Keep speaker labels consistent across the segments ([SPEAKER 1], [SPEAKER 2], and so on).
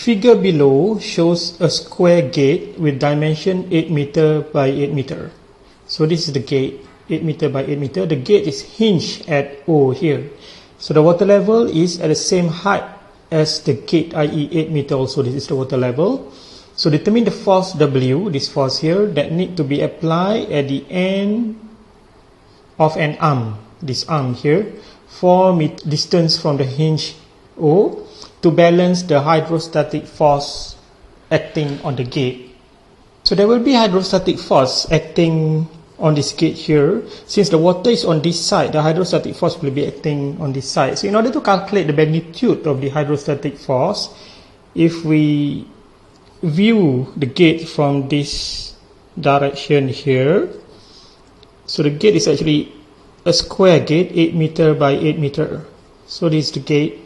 [SPEAKER 1] figure below shows a square gate with dimension 8 meter by 8 meter. So this is the gate, 8 meter by 8 meter. The gate is hinged at O here. So the water level is at the same height as the gate, i.e. 8 meter also. This is the water level. So determine the force W, this force here, that need to be applied at the end of an arm, this arm here, 4 meter distance from the hinge O, to balance the hydrostatic force acting on the gate. So there will be hydrostatic force acting on this gate here. Since the water is on this side, the hydrostatic force will be acting on this side. So in order to calculate the magnitude of the hydrostatic force, if we view the gate from this direction here, so the gate is actually a square gate, 8 meter by 8 meter. So this is the gate,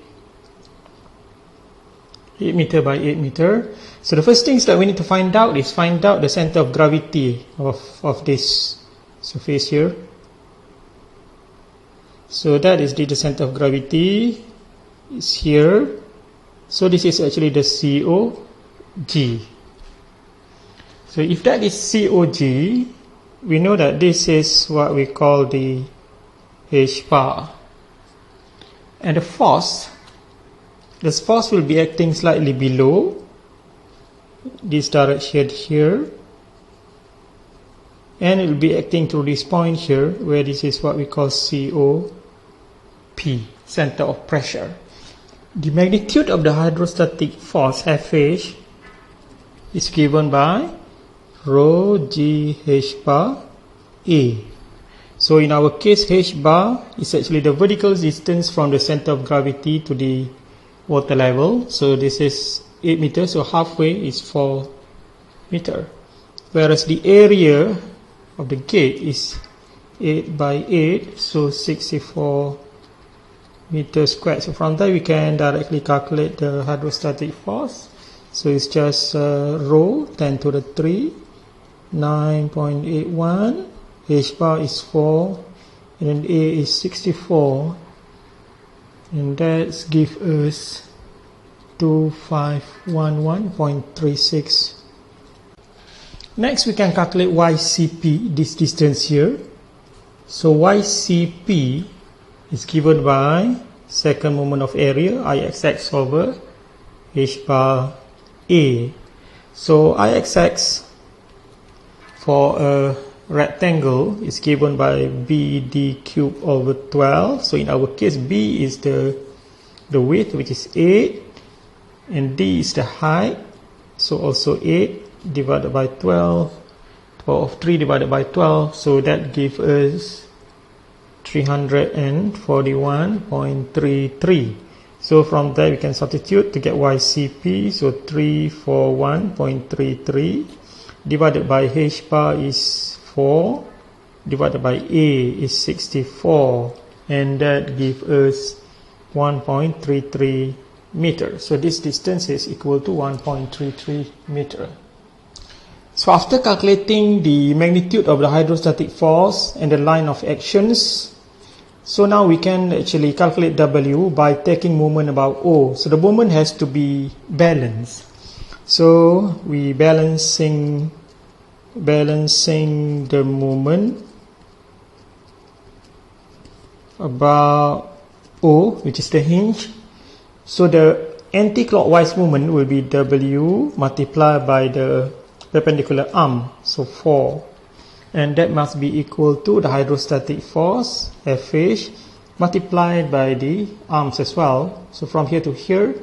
[SPEAKER 1] 8 meter by 8 meter. So the first things that we need to find out is the center of gravity of this surface here. So that is the center of gravity is here. So this is actually the COG. So if that is COG, we know that this is what we call the H bar. And the force will be acting slightly below this direction here, and it will be acting through this point here, where this is what we call COP, center of pressure. The magnitude of the hydrostatic force FH is given by rho g H bar A. So in our case, H bar is actually the vertical distance from the center of gravity to the water level. So this is 8 meters, so halfway is 4 meter. Whereas the area of the gate is 8 by 8, so 64 meters squared. So from there we can directly calculate the hydrostatic force. So it's just rho 10 to the 3, 9.81, H bar is 4, and then A is 64, and that gives us 2511.36. Next we can calculate YCP, this distance here. So YCP is given by second moment of area, Ixx over H bar A. So Ixx for a rectangle is given by BD cube over 12. So in our case, B is the width, which is 8, and D is the height, so also 8 divided by 12, power of 3 divided by 12, so that gives us 341.33. So from there we can substitute to get YCP, so 341.33 divided by H bar is 4, divided by A is 64, and that gives us 1.33 meter. So this distance is equal to 1.33 meter. So after calculating the magnitude of the hydrostatic force and the line of actions, so now we can actually calculate W by taking moment about O. So the moment has to be balanced. So we balancing the moment about O, which is the hinge. So the anti-clockwise moment will be W multiplied by the perpendicular arm, so 4, and that must be equal to the hydrostatic force FH multiplied by the arms as well. So from here to here,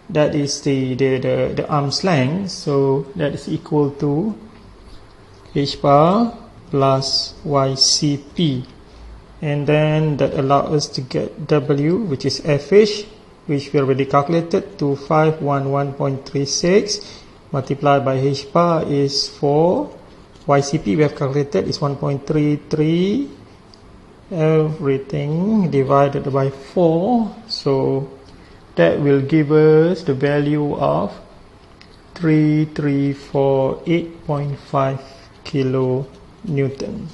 [SPEAKER 1] that is the arm's length, so that is equal to H bar plus YCP, and then that allows us to get W, which is FH, which we already calculated, to 511.36 multiplied by H bar is 4, YCP we have calculated is 1.33, everything divided by 4, so that will give us the value of 3348.5 kilonewton.